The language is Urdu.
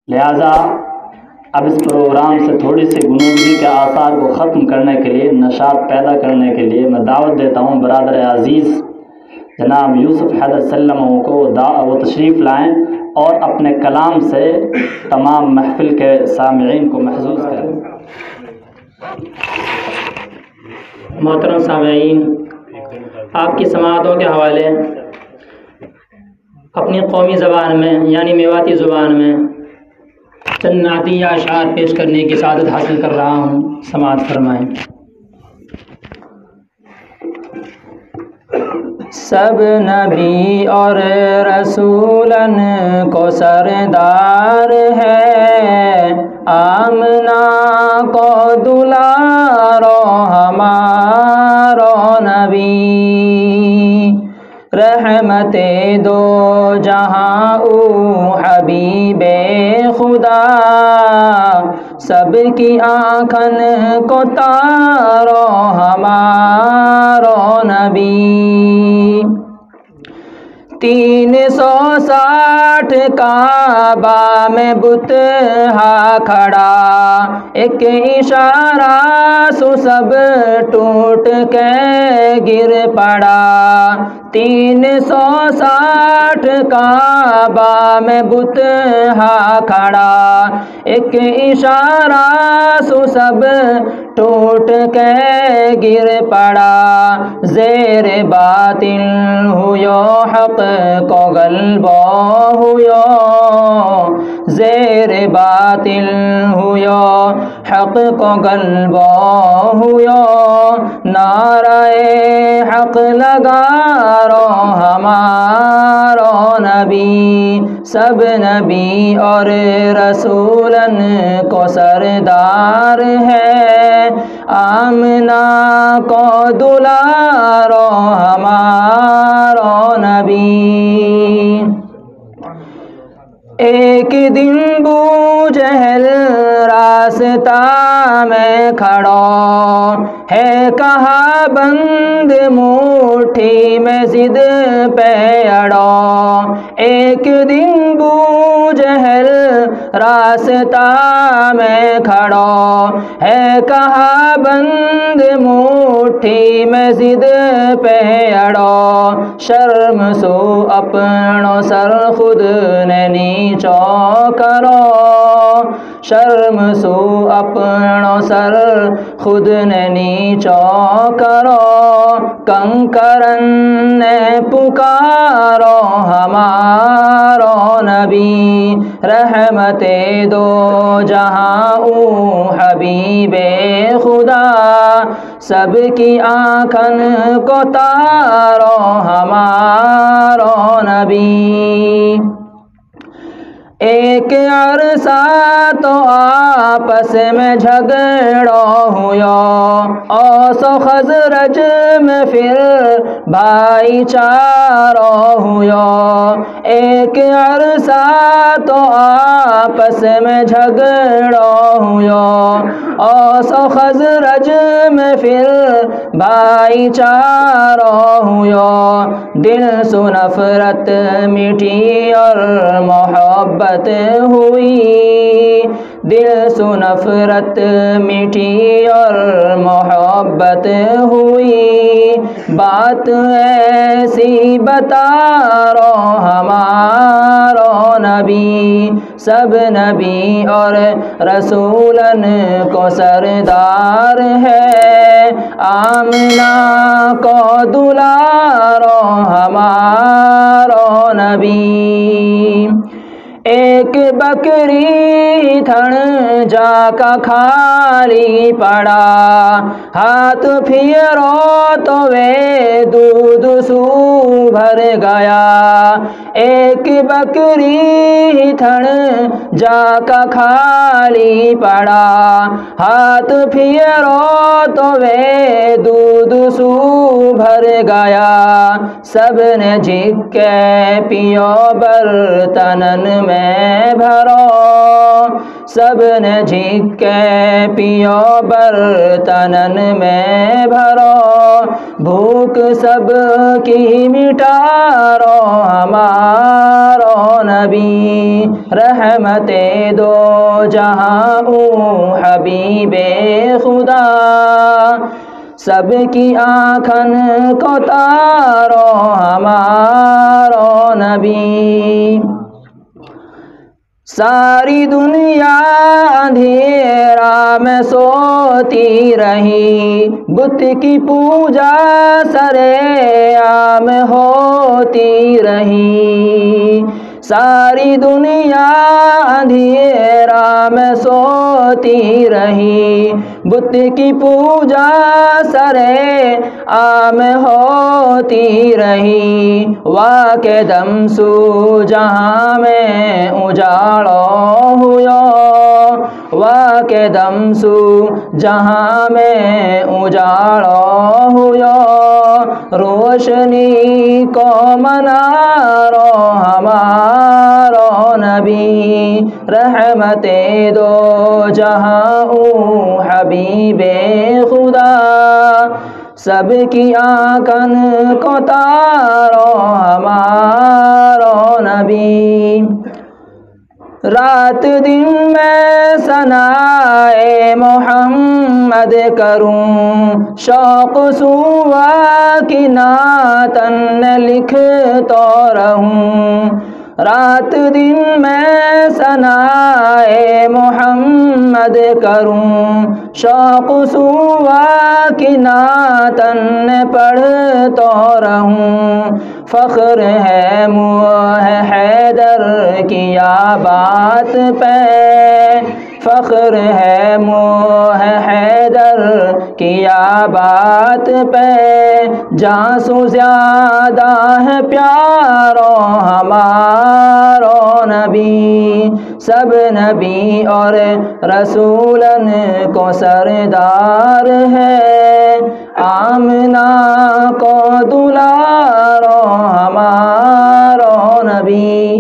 لہٰذا اب اس پروگرام سے تھوڑی سی غنودگی کے آثار کو ختم کرنے کے لیے، نشاط پیدا کرنے کے لیے میں دعوت دیتا ہوں برادر عزیز جناب یوسف حیدر سلم کو وہ تشریف لائیں اور اپنے کلام سے تمام محفل کے سامعین کو محظوظ کریں۔ محترم سامعین، آپ کی سماعتوں کے حوالے اپنی قومی زبان میں یعنی میواتی زبان میں چند نعتیہ اشعار پیش کرنے کی سعادت حاصل کر رہا ہوں، سماعت فرمائیں۔ سب نبی اور رسولن کو سردار ہے، آمنہ کو دلارو ہمارو نبی، رحمت دو جہاں او حبیب خدا، سب کی آنکھن کو تارو ہمارو نبی۔ 360 کعبہ میں بت ہا کھڑا، ایک اشارہ سو سب ٹوٹ کے گر پڑا۔ 360 کعبہ میں بت ہا کھڑا، ایک اشارہ سو سب ٹوٹ کے گر پڑا۔ زیر باطل ہویو حق کو غلبہ ہویو، زیر باطل ہویو حق کو غلبہ ہویو، نعرہ حق لگا رو ہمارو نبی، سب نبی اور رسولن کو سردار ہے، آمنہ کو دلارو ہمارو نبی۔ ایک دن بو جہل راستہ میں کھڑو، ہے کہا بند مٹھی میں ضد پہ اڑو۔ ایک دن بو جہل راستہ میں کھڑو، ہے کہا بند مٹھی میں ضد پہ اڑو، شرم سو اپنو سر خود نے نیچو کرو، شرم سو اپنو سر خود نے نیچو کرو، کنکرن نے پکارو ہمارو نبی، رحمت دو جہاں او حبیب خدا، سب کی آنکھن کو تارو ہمارو نبی۔ ایک عرصہ تو آپس میں جھگڑو ہویو، اوس و خزرج میں پھر بھائی چارو ہویو۔ ایک عرصہ تو آپس میں جھگڑو ہویو، اوس و خزرج میں پھر بھائی چارو ہویو، دل سو نفرت مٹی اور محبت ہوئی، دل سو نفرت مٹی اور محبت ہوئی، بات ایسی بتا رو ہمارو نبی، سب نبی اور رسولن کو سردار ہے، آمنہ کو دلارو ہمارو نبی۔ ایک بکری تھن جا کا کھالی پڑا، ہاتھ پھیرو تو وہ دودھ سو بھر گیا۔ ایک بکری تھن جا کا کھالی پڑا، ہاتھ پھیرو تو وہ دودھ سو بھر گیا، سب نے جھک کے پیو برتنن میں بھرو، سب نے جھک کے پیو برتنن میں بھرو، بھوک سب کی مٹارو ہمارو نبی۔ نبی رحمت دو جہاں حبیب خدا سب کی آنکھن کو تارو ہمارو نبی ساری دنیا اندھیرا میں سوتی رہی بت کی پوجا سرے عام ہوتی رہی ساری دنیا اندھیرا میں سوتی رہی بت کی پوجا سرے عام ہوتی رہی واہ کے دم سو جہاں میں اجاڑو ہوا واہ کے دم سو جہاں میں اجاڑو ہوا روشنی کو منارو ہمارو نبی رحمت دو جہاں حبیب خدا سب کی آنکھن کو تارو ہمارو نبی رات دن میں ثنائے محمد کروں شوق سوا کی نعتن لکھتا رہوں رات دن میں ثنائے محمد کروں شوق سوا کی نعتن پڑھتا رہوں فخر ہے موہ حیدر کیا بات پہ فخر ہے موہ حیدر کیا بات پہ جہاں سو زیادہ ہے پیارو ہمارو نبی سب نبی اور رسولن کو سردار ہے آمنہ کو دلارو ہمارو نبی.